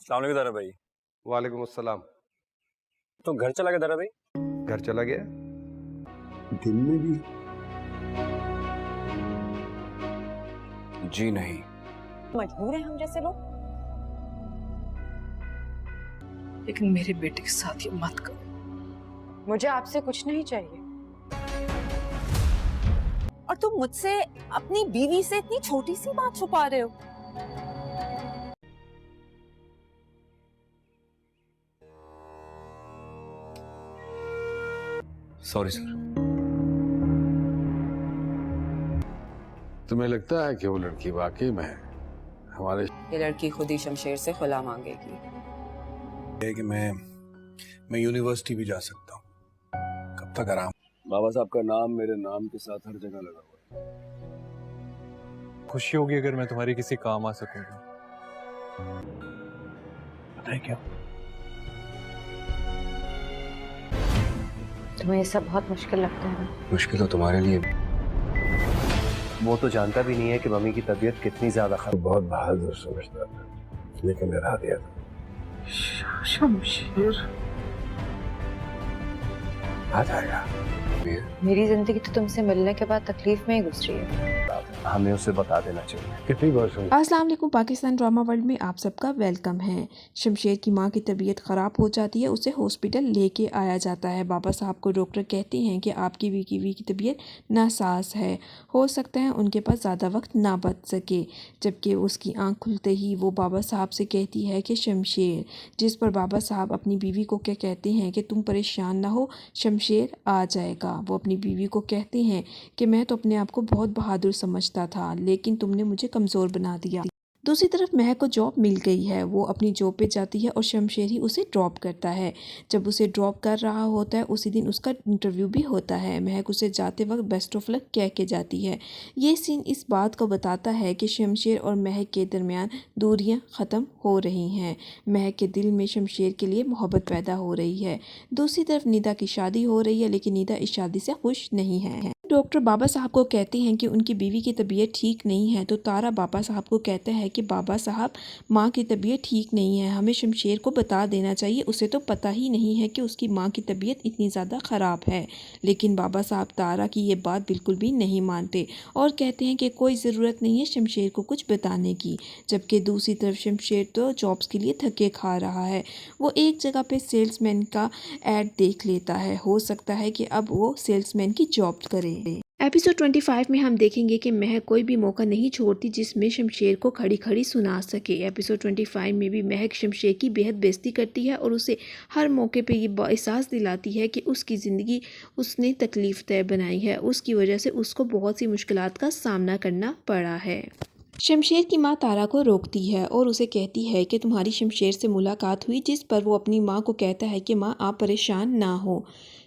अस्सलाम वालेकुम दारा भाई। वालेकुम अस्सलाम। तो घर चला गया दारा भाई? घर चला गया? दिन में भी? जी नहीं। मजबूर हैं हम जैसे लोग। लेकिन मेरे बेटे के साथ ये मत करो। मुझे आपसे कुछ नहीं चाहिए, और तुम मुझसे अपनी बीवी से इतनी छोटी सी बात छुपा रहे हो। Sorry sir. तुम्हें लगता है कि वो लड़की वाकई में हमारे ये लड़की खुद ही शमशेर से खुला मांगेगी। है कि मैं यूनिवर्सिटी भी जा सकता हूँ। कब तक आराम? बाबा साहब का नाम मेरे नाम के साथ हर जगह लगा हुआ है। खुशी होगी अगर मैं तुम्हारी किसी काम आ सकूंगा। पता है क्या? तुम्हें ये सब बहुत मुश्किल लगता है ना? मुश्किल तो तुम्हारे लिए भी। वो तो जानता भी नहीं है कि मम्मी की तबीयत कितनी ज्यादा खराब। बहुत बहादुर समझता था, लेकिन डरा दिया था। शमशेर, आ जाएगा। मेरी जिंदगी तो तुमसे मिलने के बाद तकलीफ में ही गुजरी है। हमें उसे बता देना चाहिए। कितनी बार सुन अस्सलाम वालेकुम। पाकिस्तान ड्रामा वर्ल्ड में आप सबका वेलकम है। शमशेर की मां की तबीयत ख़राब हो जाती है, उसे हॉस्पिटल लेके आया जाता है। बाबा साहब को डॉक्टर कहते हैं कि आपकी बीवी की तबीयत नासाज है, हो सकता है उनके पास ज़्यादा वक्त ना बच सके। जबकि उसकी आंख खुलते ही वो बाबा साहब से कहती है कि शमशेर, जिस पर बाबा साहब अपनी बीवी को क्या कहते हैं कि तुम परेशान ना हो, शमशेर आ जाएगा। वो अपनी बीवी को कहते हैं कि मैं तो अपने आप को बहुत बहादुर समझता था, लेकिन तुमने मुझे कमज़ोर बना दिया। दूसरी तरफ महक को जॉब मिल गई है, वो अपनी जॉब पे जाती है और शमशेर ही उसे ड्रॉप करता है। जब उसे ड्रॉप कर रहा होता है उसी दिन उसका इंटरव्यू भी होता है। महक उसे जाते वक्त बेस्ट ऑफ लक कह के जाती है। ये सीन इस बात को बताता है कि शमशेर और महक के दरमियान दूरियां ख़त्म हो रही हैं। महक के दिल में शमशेर के लिए मोहब्बत पैदा हो रही है। दूसरी तरफ निदा की शादी हो रही है, लेकिन निदा इस शादी से खुश नहीं है। डॉक्टर बाबा साहब को कहते हैं कि उनकी बीवी की तबीयत ठीक नहीं है, तो तारा बाबा साहब को कहता है कि बाबा साहब, माँ की तबीयत ठीक नहीं है, हमें शमशेर को बता देना चाहिए, उसे तो पता ही नहीं है कि उसकी माँ की तबीयत इतनी ज़्यादा ख़राब है। लेकिन बाबा साहब तारा की ये बात बिल्कुल भी नहीं मानते और कहते हैं कि कोई ज़रूरत नहीं है शमशेर को कुछ बताने की। जबकि दूसरी तरफ शमशेर तो जॉब्स के लिए धक्के खा रहा है। वो एक जगह पे सेल्समैन का ऐड देख लेता है, हो सकता है कि अब वो सेल्समैन की जॉब करे। एपिसोड 25 में हम देखेंगे कि महक कोई भी मौका नहीं छोड़ती जिसमें शमशेर को खड़ी खड़ी सुना सके। एपिसोड 25 में भी महक शमशेर की बेहद बेइज्जती करती है और उसे हर मौके पे ये एहसास दिलाती है कि उसकी ज़िंदगी उसने तकलीफ़ तय बनाई है, उसकी वजह से उसको बहुत सी मुश्किलात का सामना करना पड़ा है। शमशेर की मां तारा को रोकती है और उसे कहती है कि तुम्हारी शमशेर से मुलाकात हुई, जिस पर वो अपनी मां को कहता है कि मां आप परेशान ना हो,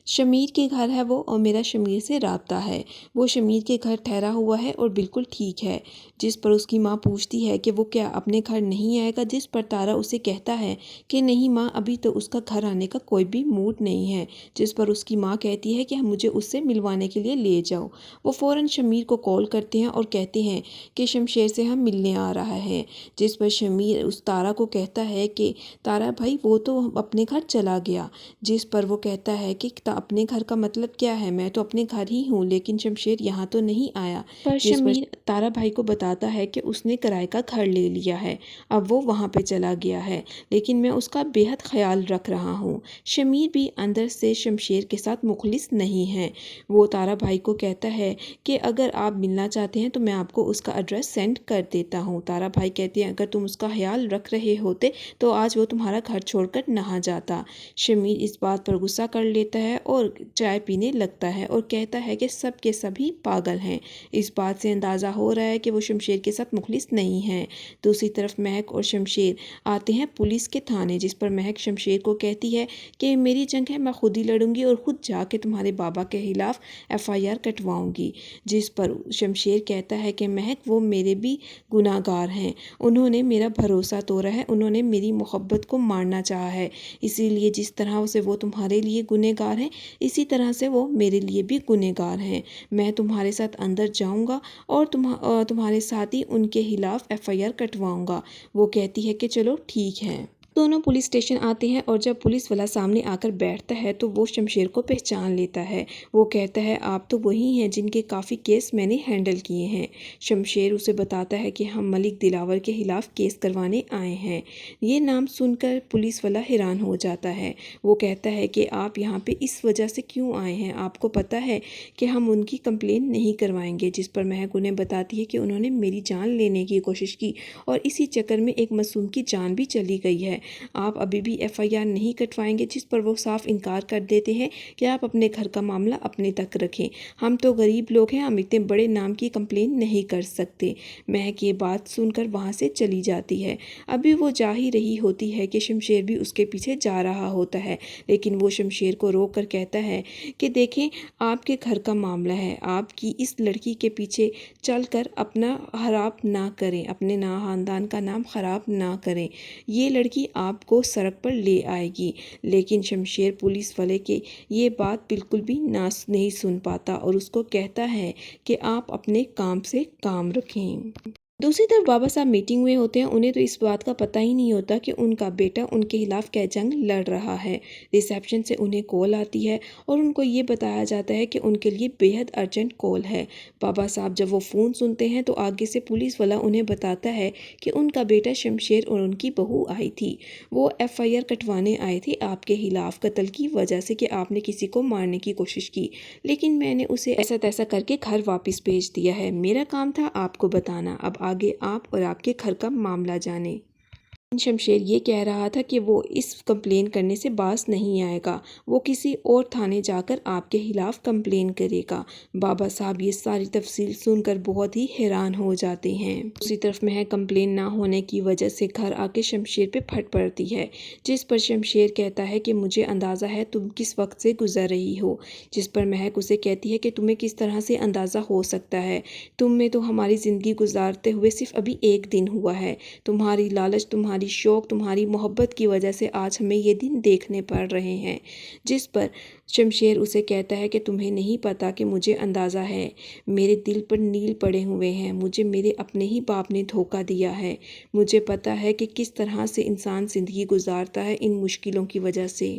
शमीर के घर है वो और मेरा शमीर से राब्ता है, वो शमीर के घर ठहरा हुआ है और बिल्कुल ठीक है। जिस पर उसकी मां पूछती है कि वो क्या अपने घर नहीं आएगा, जिस पर तारा उसे कहता है कि नहीं मां, अभी तो उसका घर आने का कोई भी मूड नहीं है। जिस पर उसकी मां कहती है कि मुझे उससे मिलवाने के लिए ले जाओ। वो फ़ौरन शमीर को कॉल करते हैं और कहते हैं कि शमशेर से हम मिलने आ रहा है। जिस पर शमीर उस तारा को कहता है कि तारा भाई, वो तो अपने घर चला गया। जिस पर वो कहता है कि अपने घर का मतलब क्या है, मैं तो अपने घर ही हूँ, लेकिन शमशेर यहाँ तो नहीं आया। पर शमीर तारा भाई को बताता है कि उसने किराए का घर ले लिया है, अब वो वहाँ पे चला गया है, लेकिन मैं उसका बेहद ख्याल रख रहा हूँ। शमीर भी अंदर से शमशेर के साथ मुखलिस नहीं है। वो तारा भाई को कहता है कि अगर आप मिलना चाहते हैं तो मैं आपको उसका एड्रेस सेंड कर देता हूँ। तारा भाई कहते हैं अगर तुम उसका ख्याल रख रहे होते तो आज वो तुम्हारा घर छोड़कर नहा जाता। शमीर इस बात पर गुस्सा कर लेता है और चाय पीने लगता है और कहता है कि सब के सभी पागल हैं। इस बात से अंदाज़ा हो रहा है कि वो शमशेर के साथ मुखलिस नहीं है। दूसरी तरफ महक और शमशेर आते हैं पुलिस के थाने, जिस पर महक शमशेर को कहती है कि मेरी जंग है, मैं खुद ही लड़ूंगी और ख़ुद जाके तुम्हारे बाबा के खिलाफ FIR कटवाऊंगी। जिस पर शमशेर कहता है कि महक, वो मेरे भी गुनाहगार हैं, उन्होंने मेरा भरोसा तोड़ा है, उन्होंने मेरी मोहब्बत को मारना चाहा है, इसीलिए जिस तरह से वो तुम्हारे लिए गुनहगार हैं इसी तरह से वो मेरे लिए भी गुनहगार हैं। मैं तुम्हारे साथ अंदर जाऊंगा और तुम्हारे साथ ही उनके खिलाफ FIR कटवाऊंगा। वो कहती है कि चलो ठीक है। दोनों पुलिस स्टेशन आते हैं और जब पुलिस वाला सामने आकर बैठता है तो वो शमशेर को पहचान लेता है। वो कहता है आप तो वही हैं जिनके काफ़ी केस मैंने हैंडल किए हैं। शमशेर उसे बताता है कि हम मलिक दिलावर के ख़िलाफ़ केस करवाने आए हैं। ये नाम सुनकर पुलिस वाला हैरान हो जाता है। वो कहता है कि आप यहाँ पे इस वजह से क्यों आए हैं, आपको पता है कि हम उनकी कंप्लेन नहीं करवाएंगे। जिस पर महक उन्हें बताती है कि उन्होंने मेरी जान लेने की कोशिश की और इसी चक्कर में एक मासूम की जान भी चली गई है। आप अभी भी FIR नहीं कटवाएंगे। जिस पर वो साफ इनकार कर देते हैं कि आप अपने घर का मामला अपने तक रखें, हम तो गरीब लोग हैं, हम इतने बड़े नाम की कंप्लेन नहीं कर सकते। महक ये बात सुनकर वहाँ से चली जाती है। अभी वो जा ही रही होती है कि शमशेर भी उसके पीछे जा रहा होता है, लेकिन वो शमशेर को रोक कर कहता है कि देखें आपके घर का मामला है, आपकी इस लड़की के पीछे चलकर अपना खराब ना करें, अपने खानदान का नाम ख़राब ना करें। ये लड़की आपको सड़क पर ले आएगी। लेकिन शमशेर पुलिस वाले के ये बात बिल्कुल भी नहीं सुन पाता और उसको कहता है कि आप अपने काम से काम रखें। दूसरी तरफ बाबा साहब मीटिंग में होते हैं। उन्हें तो इस बात का पता ही नहीं होता कि उनका बेटा उनके खिलाफ क्या जंग लड़ रहा है। रिसेप्शन से उन्हें कॉल आती है और उनको ये बताया जाता है कि उनके लिए बेहद अर्जेंट कॉल है। बाबा साहब जब वो फ़ोन सुनते हैं तो आगे से पुलिस वाला उन्हें बताता है कि उनका बेटा शमशेर और उनकी बहू आई थी। वो FIR कटवाने आए थे आपके खिलाफ कत्ल की वजह से कि आपने किसी को मारने की कोशिश की, लेकिन मैंने उसे ऐसा तैसा करके घर वापस भेज दिया है। मेरा काम था आपको बताना, अब आगे आप और आपके घर का मामला जाने। शमशेर ये कह रहा था कि वो इस कंप्लेन करने से बाज नहीं आएगा, वो किसी और थाने जाकर आपके खिलाफ कंप्लेन करेगा। बाबा साहब ये सारी तफसील सुनकर बहुत ही हैरान हो जाते हैं। दूसरी तरफ महक कंप्लेन ना होने की वजह से घर आके शमशेर पे फट पड़ती है, जिस पर शमशेर कहता है कि मुझे अंदाज़ा है तुम किस वक्त से गुजर रही हो। जिस पर महक उसे कहती है कि तुम्हें किस तरह से अंदाज़ा हो सकता है, तुम में तो हमारी ज़िंदगी गुजारते हुए सिर्फ अभी एक दिन हुआ है। तुम्हारी लालच, तुम्हारी शौक, तुम्हारी मोहब्बत की वजह से आज हमें ये दिन देखने पड़ रहे हैं। जिस पर शमशेर उसे कहता है कि तुम्हें नहीं पता कि मुझे अंदाज़ा है, मेरे दिल पर नील पड़े हुए हैं, मुझे मेरे अपने ही बाप ने धोखा दिया है। मुझे पता है कि किस तरह से इंसान ज़िंदगी गुजारता है इन मुश्किलों की वजह से।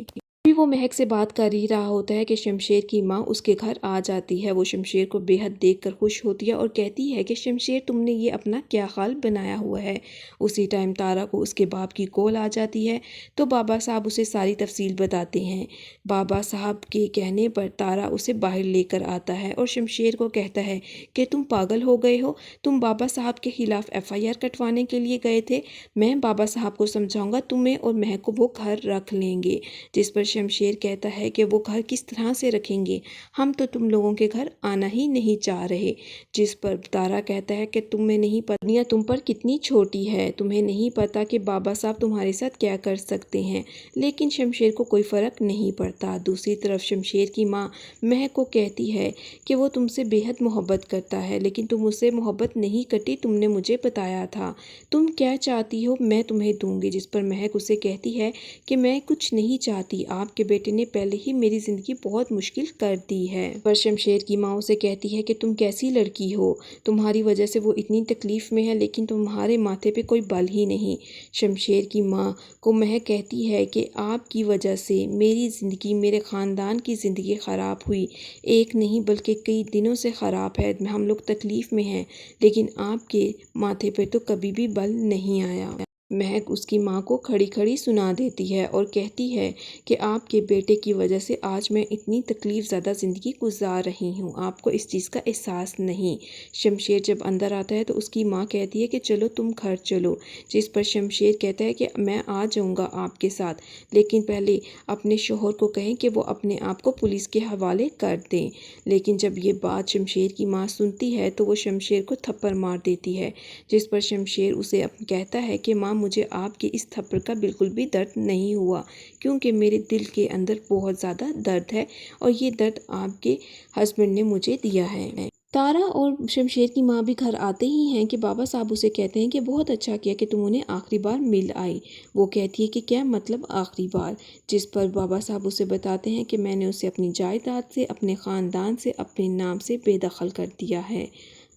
भी वो महक से बात कर ही रहा होता है कि शमशेर की माँ उसके घर आ जाती है। वो शमशेर को बेहद देखकर खुश होती है और कहती है कि शमशेर तुमने ये अपना क्या ख्याल बनाया हुआ है। उसी टाइम तारा को उसके बाप की कॉल आ जाती है तो बाबा साहब उसे सारी तफसील बताते हैं। बाबा साहब के कहने पर तारा उसे बाहर लेकर आता है और शमशेर को कहता है कि तुम पागल हो गए हो, तुम बाबा साहब के खिलाफ FIR कटवाने के लिए गए थे। मैं बाबा साहब को समझाऊंगा, तुम्हें और महक को वो घर रख लेंगे। जिस पर शमशेर कहता है कि वो घर किस तरह से रखेंगे, हम तो तुम लोगों के घर आना ही नहीं चाह रहे। जिस पर तारा कहता है कि तुम्हें नहीं पता दुनिया तुम पर कितनी छोटी है, तुम्हें नहीं पता कि बाबा साहब तुम्हारे साथ क्या कर सकते हैं। लेकिन शमशेर को कोई फ़र्क नहीं पड़ता। दूसरी तरफ शमशेर की माँ महक को कहती है कि वो तुमसे बेहद मोहब्बत करता है, लेकिन तुम उससे मोहब्बत नहीं करती, तुमने मुझे बताया था, तुम क्या चाहती हो मैं तुम्हें दूंगी। जिस पर महक उसे कहती है कि मैं कुछ नहीं चाहती, आपके बेटे ने पहले ही मेरी ज़िंदगी बहुत मुश्किल कर दी है। पर शमशेर की माँ उसे कहती है कि तुम कैसी लड़की हो, तुम्हारी वजह से वो इतनी तकलीफ़ में है लेकिन तुम्हारे माथे पे कोई बल ही नहीं। शमशेर की माँ को महक कहती है कि आपकी वजह से मेरी ज़िंदगी, मेरे ख़ानदान की ज़िंदगी ख़राब हुई, एक नहीं बल्कि कई दिनों से ख़राब है, हम लोग तकलीफ़ में हैं, लेकिन आपके माथे पे तो कभी भी बल नहीं आया। महक उसकी माँ को खड़ी खड़ी सुना देती है और कहती है कि आपके बेटे की वजह से आज मैं इतनी तकलीफ़ ज़्यादा ज़िंदगी गुजार रही हूँ, आपको इस चीज़ का एहसास नहीं। शमशेर जब अंदर आता है तो उसकी माँ कहती है कि चलो तुम घर चलो। जिस पर शमशेर कहता है कि मैं आ जाऊँगा आपके साथ, लेकिन पहले अपने शोहर को कहें कि वो अपने आप को पुलिस के हवाले कर दें। लेकिन जब ये बात शमशेर की माँ सुनती है तो वो शमशेर को थप्पड़ मार देती है। जिस पर शमशेर उसे कहता है कि माँ मुझे आपके इस थप्पड़ का बिल्कुल भी दर्द नहीं हुआ, क्योंकि मेरे दिल के अंदर बहुत ज़्यादा दर्द है और ये दर्द आपके हस्बैंड ने मुझे दिया है। तारा और शमशेर की माँ भी घर आते ही हैं कि बाबा साहब उसे कहते हैं कि बहुत अच्छा किया कि तुम उन्हें आखिरी बार मिल आई। वो कहती है कि क्या मतलब आखिरी बार। जिस पर बाबा साहब उसे बताते हैं कि मैंने उसे अपनी जायदाद से, अपने ख़ानदान से, अपने नाम से बेदखल कर दिया है।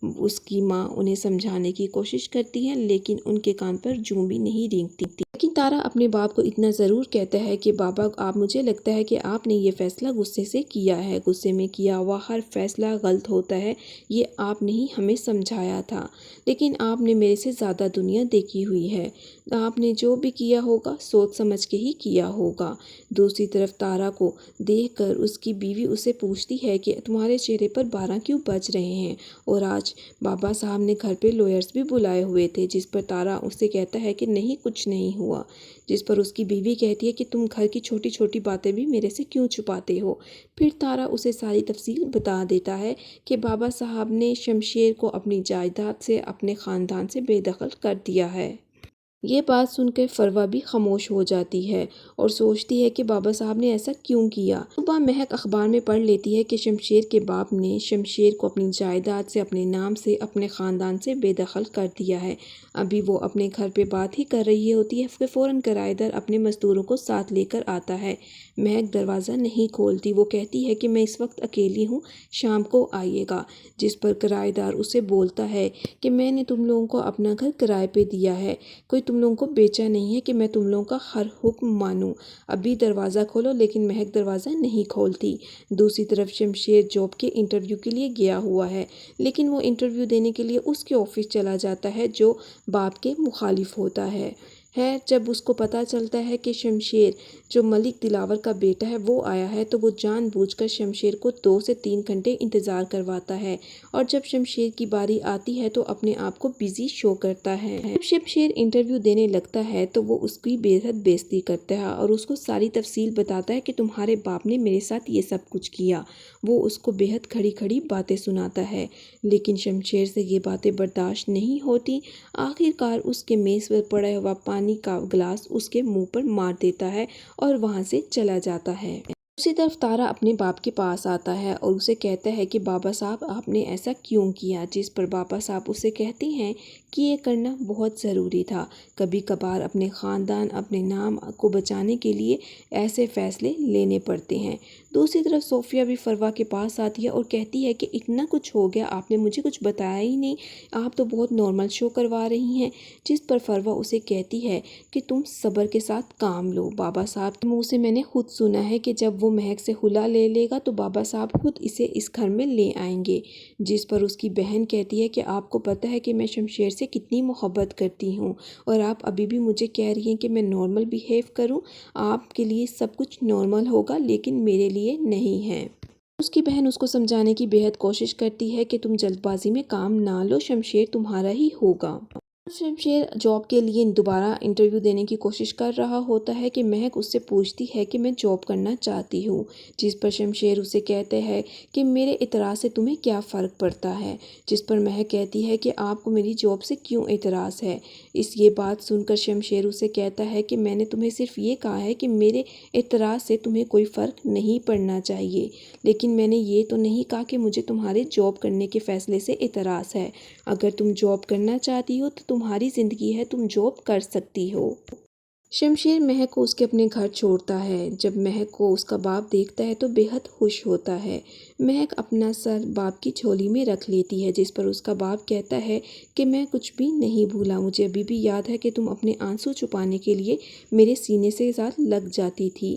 اس کی ماں انہیں سمجھانے کی کوشش کرتی ہے لیکن ان کے کان پر جوں بھی نہیں رینگتی۔ لیکن تارا اپنے باپ کو اتنا ضرور کہتا ہے کہ بابا آپ مجھے لگتا ہے کہ آپ نے یہ فیصلہ غصے سے کیا ہے، غصے میں کیا ہوا ہر فیصلہ غلط ہوتا ہے، یہ آپ نے ہی ہمیں سمجھایا تھا، لیکن آپ نے میرے سے زیادہ دنیا دیکھی ہوئی ہے، آپ نے جو بھی کیا ہوگا سوچ سمجھ کے ہی کیا ہوگا۔ دوسری طرف تارا کو دیکھ کر اس کی بیوی اسے پوچھتی ہے کہ تمہارے چہرے پر 12 کیوں بج رہے ہیں، اور آج بابا صاحب نے گھر پہ لوئرز بھی بلائے ہوئے تھے، جس پر تارا اسے کہتا ہے کہ نہیں کچھ نہیں ہوا، جس پر اس کی بیوی کہتی ہے کہ تم گھر کی چھوٹی چھوٹی باتیں بھی میرے سے کیوں چھپاتے ہو۔ پھر تارا اسے ساری تفصیل بتا دیتا ہے کہ بابا صاحب نے شمشیر کو اپنی جائیداد سے اپنے خاندان سے بے دخل کر دیا ہے۔ یہ بات سن کر فروا بھی خاموش ہو جاتی ہے اور سوچتی ہے کہ بابا صاحب نے ایسا کیوں کیا۔ صبح مہک اخبار میں پڑھ لیتی ہے کہ شمشیر کے باپ نے شمشیر کو اپنی جائیداد سے اپنے نام سے اپنے خاندان سے بے دخل کر دیا ہے۔ ابھی وہ اپنے گھر پہ بات ہی کر رہی ہوتی ہے کہ فوراً کرایہ دار اپنے مزدوروں کو ساتھ لے کر آتا ہے۔ مہک دروازہ نہیں کھولتی، وہ کہتی ہے کہ میں اس وقت اکیلی ہوں، شام کو آئیے گا، جس پر کرایہ دار اسے بولتا ہے کہ میں نے تم لوگوں کو اپنا گھر کرائے پہ دیا ہے، کوئی تم لوگوں کو بیچا نہیں ہے کہ میں تم لوگوں کا ہر حکم مانوں، ابھی دروازہ کھولو۔ لیکن مہک دروازہ نہیں کھولتی۔ دوسری طرف شمشیر جاب کے انٹرویو کے لیے گیا ہوا ہے، لیکن وہ انٹرویو دینے کے لیے اس کے آفس چلا جاتا ہے جو باپ کے مخالف ہوتا ہے۔ جب اس کو پتہ چلتا ہے کہ شمشیر جو ملک دلاور کا بیٹا ہے وہ آیا ہے تو وہ جان بوجھ کر شمشیر کو 2 سے 3 گھنٹے انتظار کرواتا ہے، اور جب شمشیر کی باری آتی ہے تو اپنے آپ کو بزی شو کرتا ہے۔ جب شمشیر انٹرویو دینے لگتا ہے تو وہ اس کی بے حد بےزتی کرتا ہے اور اس کو ساری تفصیل بتاتا ہے کہ تمہارے باپ نے میرے ساتھ یہ سب کچھ کیا۔ وہ اس کو بے حد کھڑی کھڑی باتیں سناتا ہے، لیکن شمشیر سے یہ باتیں برداشت نہیں ہوتی۔ آخر کار اس کے میز پر پڑا ہوا پانی کا گلاس اس کے منہ پر مار دیتا ہے اور وہاں سے چلا جاتا ہے۔ دوسری طرف تارا اپنے باپ کے پاس آتا ہے اور اسے کہتا ہے کہ بابا صاحب آپ نے ایسا کیوں کیا، جس پر بابا صاحب اسے کہتے ہیں کہ یہ کرنا بہت ضروری تھا، کبھی کبھار اپنے خاندان اپنے نام کو بچانے کے لیے ایسے فیصلے لینے پڑتے ہیں۔ دوسری طرف صوفیہ بھی فروا کے پاس آتی ہے اور کہتی ہے کہ اتنا کچھ ہو گیا، آپ نے مجھے کچھ بتایا ہی نہیں، آپ تو بہت نارمل شو کروا رہی ہیں، جس پر فروا اسے کہتی ہے کہ تم صبر کے ساتھ کام لو، بابا صاحب کے منہ سے میں نے خود سنا ہے کہ جب وہ مہک سے خلا لے لے گا تو بابا صاحب خود اسے اس گھر میں لے آئیں گے، جس پر اس کی بہن کہتی ہے کہ آپ کو پتہ ہے کہ میں شمشیر سے کتنی محبت کرتی ہوں اور آپ ابھی بھی مجھے کہہ رہی ہیں کہ میں نارمل بیہیو کروں، آپ کے لیے سب کچھ نارمل ہوگا لیکن میرے لیے نہیں ہے۔ اس کی بہن اس کو سمجھانے کی بے حد کوشش کرتی ہے کہ تم جلد بازی میں کام نہ لو، شمشیر تمہارا ہی ہوگا۔ شمشیر جاب کے لیے دوبارہ انٹرویو دینے کی کوشش کر رہا ہوتا ہے کہ مہک اس سے پوچھتی ہے کہ میں جاب کرنا چاہتی ہوں، جس پر شمشیر اسے کہتے ہیں کہ میرے اعتراض سے تمہیں کیا فرق پڑتا ہے، جس پر مہک کہتی ہے کہ آپ کو میری جاب سے کیوں اعتراض ہے۔ یہ بات سن کر شمشیر اسے کہتا ہے کہ میں نے تمہیں صرف یہ کہا ہے کہ میرے اعتراض سے تمہیں کوئی فرق نہیں پڑنا چاہیے، لیکن میں نے یہ تو نہیں کہا کہ مجھے تمہارے جاب کرنے کے فیصلے سے اعتراض ہے، اگر تم جاب کرنا چاہتی ہو تو تمہاری زندگی ہے، تم جاب کر سکتی ہو۔ شمشیر مہک کو اس کے اپنے گھر چھوڑتا ہے۔ جب مہک کو اس کا باپ دیکھتا ہے تو بے حد خوش ہوتا ہے۔ مہک اپنا سر باپ کی جھولی میں رکھ لیتی ہے، جس پر اس کا باپ کہتا ہے کہ میں کچھ بھی نہیں بھولا، مجھے ابھی بھی یاد ہے کہ تم اپنے آنسو چھپانے کے لیے میرے سینے سے ساتھ لگ جاتی تھی۔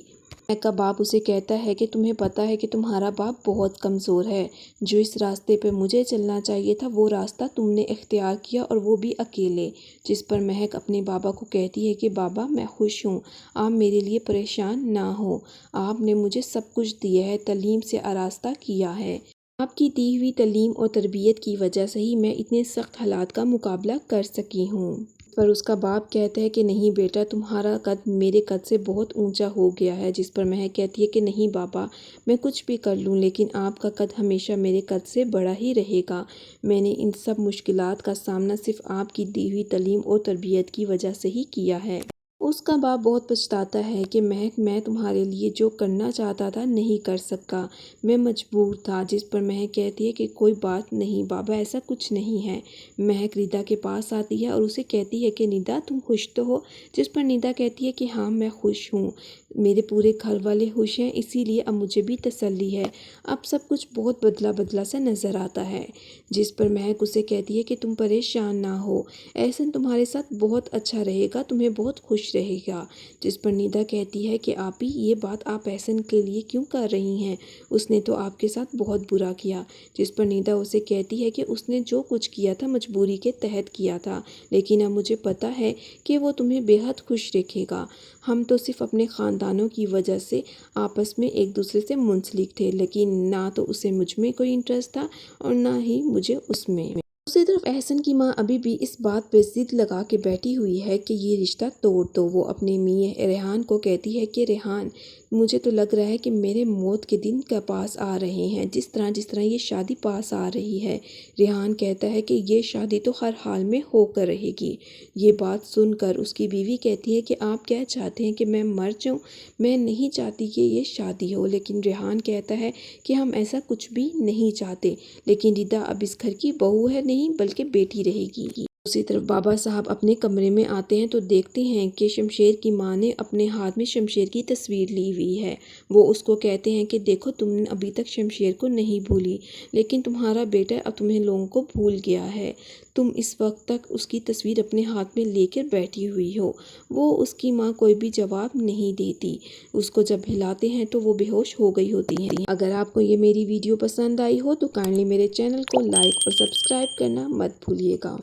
مہک کا باپ اسے کہتا ہے کہ تمہیں پتہ ہے کہ تمہارا باپ بہت کمزور ہے، جو اس راستے پہ مجھے چلنا چاہیے تھا وہ راستہ تم نے اختیار کیا اور وہ بھی اکیلے، جس پر مہک اپنے بابا کو کہتی ہے کہ بابا میں خوش ہوں، آپ میرے لیے پریشان نہ ہو، آپ نے مجھے سب کچھ دیا ہے، تعلیم سے آراستہ کیا ہے، آپ کی دی ہوئی تعلیم اور تربیت کی وجہ سے ہی میں اتنے سخت حالات کا مقابلہ کر سکی ہوں۔ پر اس کا باپ کہتا ہے کہ نہیں بیٹا، تمہارا قد میرے قد سے بہت اونچا ہو گیا ہے، جس پر مہک کہتی ہے کہ نہیں بابا، میں کچھ بھی کر لوں لیکن آپ کا قد ہمیشہ میرے قد سے بڑا ہی رہے گا، میں نے ان سب مشکلات کا سامنا صرف آپ کی دی ہوئی تعلیم اور تربیت کی وجہ سے ہی کیا ہے۔ اس کا باپ بہت پچھتاتا ہے کہ مہک میں تمہارے لیے جو کرنا چاہتا تھا نہیں کر سکا، میں مجبور تھا، جس پر مہک کہتی ہے کہ کوئی بات نہیں بابا، ایسا کچھ نہیں ہے۔ مہک ندا کے پاس آتی ہے اور اسے کہتی ہے کہ ندا تم خوش تو ہو، جس پر ندا کہتی ہے کہ ہاں میں خوش ہوں، میرے پورے گھر والے خوش ہیں، اسی لیے اب مجھے بھی تسلی ہے، اب سب کچھ بہت بدلا بدلا سا نظر آتا ہے۔ جس پر مہک اسے کہتی ہے کہ تم پریشان نہ ہو، احسن تمہارے ساتھ بہت اچھا رہے گا، تمہیں بہت خوش رہے گا۔ جس پر ندا کہتی ہے کہ آپی یہ بات آپ احسن کے لیے کیوں کر رہی ہیں، اس نے تو آپ کے ساتھ بہت برا کیا۔ جس پر ندا اسے کہتی ہے کہ اس نے جو کچھ کیا تھا مجبوری کے تحت کیا تھا، لیکن اب مجھے پتہ ہے کہ وہ تمہیں بے حد خوش رکھے گا۔ ہم تو صرف اپنے خاندانوں کی وجہ سے آپس میں ایک دوسرے سے منسلک تھے، لیکن نہ تو اسے مجھ میں کوئی انٹرسٹ تھا اور نہ ہی مجھے اس میں۔ دوسری طرف احسن کی ماں ابھی بھی اس بات پہ ضد لگا کے بیٹھی ہوئی ہے کہ یہ رشتہ توڑ دو۔ وہ اپنے میاں ریحان کو کہتی ہے کہ ریحان مجھے تو لگ رہا ہے کہ میرے موت کے دن کا پاس آ رہے ہیں، جس طرح یہ شادی پاس آ رہی ہے۔ ریحان کہتا ہے کہ یہ شادی تو ہر حال میں ہو کر رہے گی۔ یہ بات سن کر اس کی بیوی کہتی ہے کہ آپ کیا چاہتے ہیں کہ میں مر جاؤں؟ میں نہیں چاہتی کہ یہ شادی ہو، لیکن ریحان کہتا ہے کہ ہم ایسا کچھ بھی نہیں چاہتے، لیکن ردا اب اس گھر کی بہو ہے نہیں بلکہ بیٹی رہے گی۔ دوسری طرف بابا صاحب اپنے کمرے میں آتے ہیں تو دیکھتے ہیں کہ شمشیر کی ماں نے اپنے ہاتھ میں شمشیر کی تصویر لی ہوئی ہے۔ وہ اس کو کہتے ہیں کہ دیکھو تم نے ابھی تک شمشیر کو نہیں بھولی، لیکن تمہارا بیٹا اب تمہیں لوگوں کو بھول گیا ہے، تم اس وقت تک اس کی تصویر اپنے ہاتھ میں لے کر بیٹھی ہوئی ہو۔ وہ اس کی ماں کوئی بھی جواب نہیں دیتی، اس کو جب ہلاتے ہیں تو وہ بے ہوش ہو گئی ہوتی ہیں۔ اگر آپ کو یہ میری ویڈیو پسند آئی ہو تو کائنڈلی میرے چینل کو لائک اور سبسکرائب کرنا مت بھولیے گا۔